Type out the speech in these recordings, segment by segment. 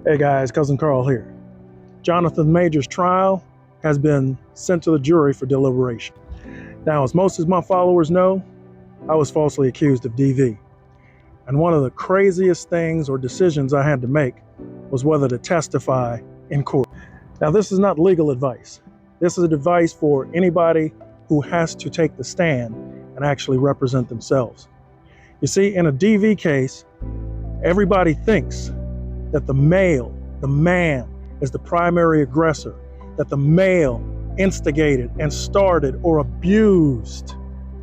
Hey guys, Cousin Carl here. Jonathan Major's trial has been sent to the jury for deliberation. Now, as most of my followers know, I was falsely accused of DV. And one of the craziest things or decisions I had to make was whether to testify in court. Now, this is not legal advice. This is advice for anybody who has to take the stand and actually represent themselves. You see, in a DV case, everybody thinks that the man, is the primary aggressor, that the male instigated and started or abused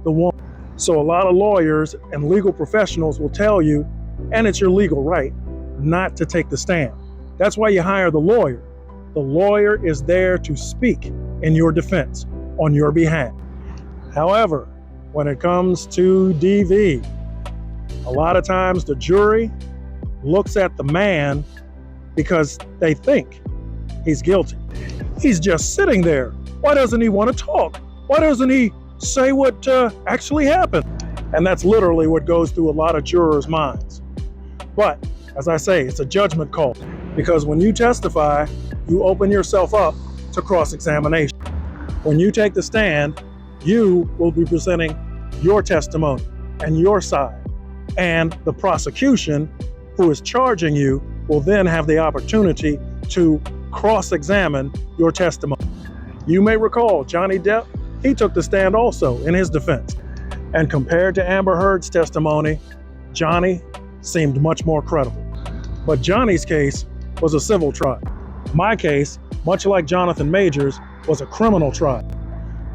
the woman. So a lot of lawyers and legal professionals will tell you, and it's your legal right, not to take the stand. That's why you hire the lawyer. The lawyer is there to speak in your defense on your behalf. However, when it comes to DV, a lot of times the jury looks at the man because they think he's guilty. He's just sitting there. Why doesn't he want to talk? Why doesn't he say what actually happened? And that's literally what goes through a lot of jurors' minds. But as I say, it's a judgment call, because when you testify, you open yourself up to cross-examination. When you take the stand, you will be presenting your testimony and your side, and the prosecution who is charging you will then have the opportunity to cross-examine your testimony. You may recall Johnny Depp, he took the stand also in his defense. And compared to Amber Heard's testimony, Johnny seemed much more credible. But Johnny's case was a civil trial. My case, much like Jonathan Major's, was a criminal trial.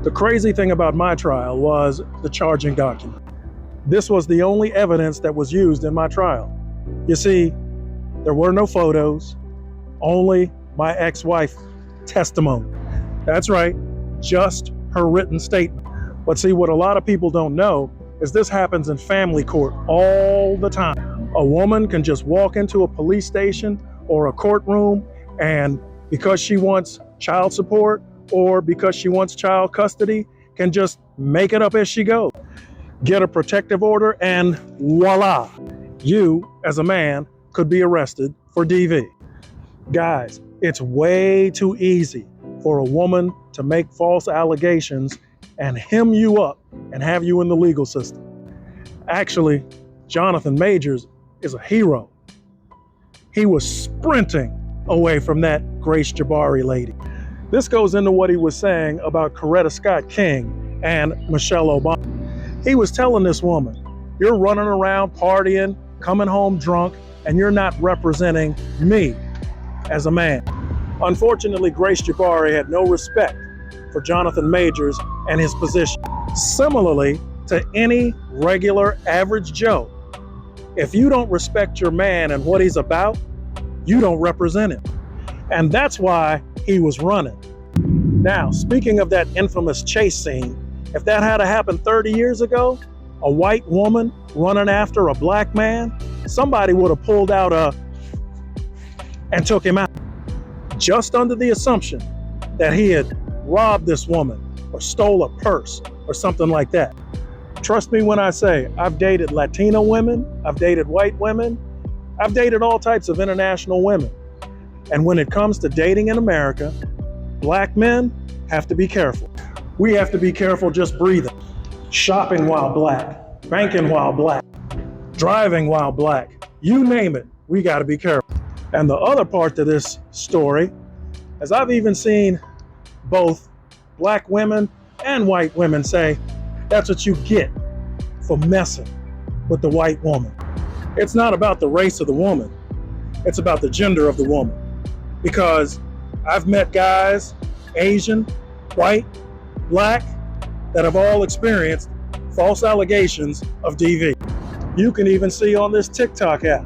The crazy thing about my trial was the charging document. This was the only evidence that was used in my trial. You see, there were no photos, only my ex-wife testimony. That's right, just her written statement. But see, what a lot of people don't know is this happens in family court all the time. A woman can just walk into a police station or a courtroom, and because she wants child support or because she wants child custody, can just make it up as she goes. Get a protective order, and voila, you as a man could be arrested for DV. Guys, it's way too easy for a woman to make false allegations and hem you up and have you in the legal system. Actually, Jonathan Majors is a hero. He was sprinting away from that Grace Jabari lady. This goes into what he was saying about Coretta Scott King and Michelle Obama. He was telling this woman, you're running around partying, coming home drunk, and you're not representing me as a man. Unfortunately, Grace Jabari had no respect for Jonathan Majors and his position. Similarly to any regular average Joe, if you don't respect your man and what he's about, you don't represent him. And that's why he was running. Now, speaking of that infamous chase scene, if that had happened 30 years ago, a white woman running after a black man, somebody would have pulled out and took him out, just under the assumption that he had robbed this woman or stole a purse or something like that. Trust me when I say I've dated Latino women, I've dated white women, I've dated all types of international women. And when it comes to dating in America, black men have to be careful. We have to be careful just breathing. Shopping while black, banking while black, driving while black, you name it, we gotta be careful. And the other part to this story is I've even seen both black women and white women say, that's what you get for messing with the white woman. It's not about the race of the woman, it's about the gender of the woman. Because I've met guys, Asian, white, black, that have all experienced false allegations of DV. You can even see on this TikTok app,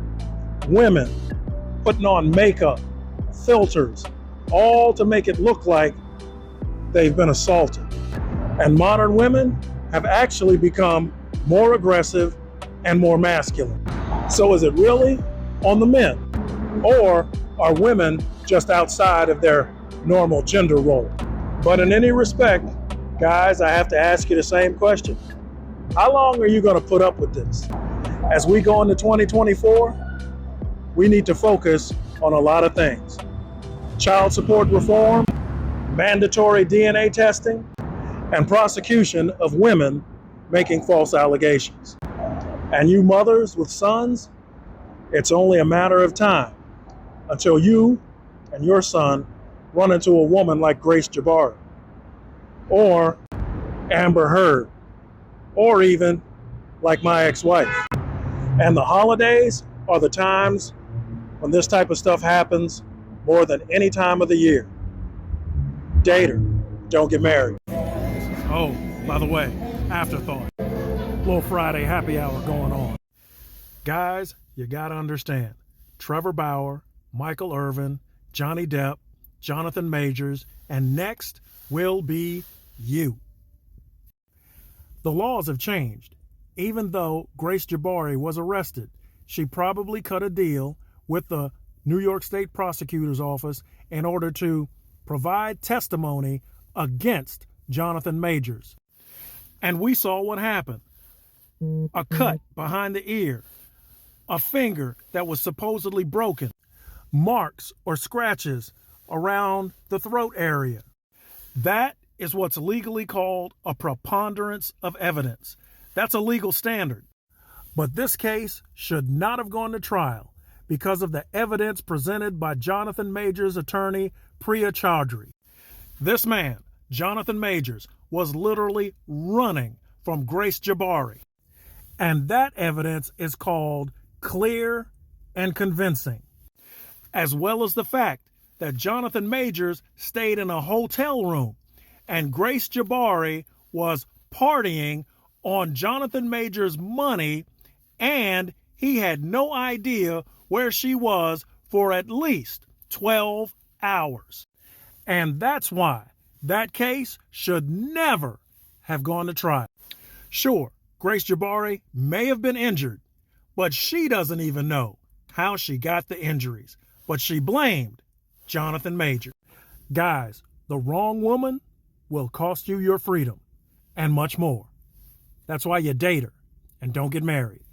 women putting on makeup, filters, all to make it look like they've been assaulted. And modern women have actually become more aggressive and more masculine. So is it really on the men? Or are women just outside of their normal gender role? But in any respect, guys, I have to ask you the same question. How long are you going to put up with this? As we go into 2024, we need to focus on a lot of things. Child support reform, mandatory DNA testing, and prosecution of women making false allegations. And you mothers with sons, it's only a matter of time until you and your son run into a woman like Grace Jabari, or Amber Heard, or even like my ex-wife. And the holidays are the times when this type of stuff happens more than any time of the year. Date her, don't get married. Oh, by the way, afterthought. Little Friday happy hour going on. Guys, you gotta understand. Trevor Bauer, Michael Irvin, Johnny Depp, Jonathan Majors, and next will be you. The laws have changed. Even though Grace Jabari was arrested, she probably cut a deal with the New York State Prosecutor's Office in order to provide testimony against Jonathan Majors. And we saw what happened. A cut behind the ear, a finger that was supposedly broken, marks or scratches around the throat area. That is what's legally called a preponderance of evidence. That's a legal standard. But this case should not have gone to trial because of the evidence presented by Jonathan Majors' attorney, Priya Chaudhry. This man, Jonathan Majors, was literally running from Grace Jabari. And that evidence is called clear and convincing, as well as the fact that Jonathan Majors stayed in a hotel room and Grace Jabari was partying on Jonathan Majors' money, and he had no idea where she was for at least 12 hours. And that's why that case should never have gone to trial. Sure, Grace Jabari may have been injured, but she doesn't even know how she got the injuries. But she blamed Jonathan Majors. Guys, the wrong woman will cost you your freedom and much more. That's why you date her and don't get married.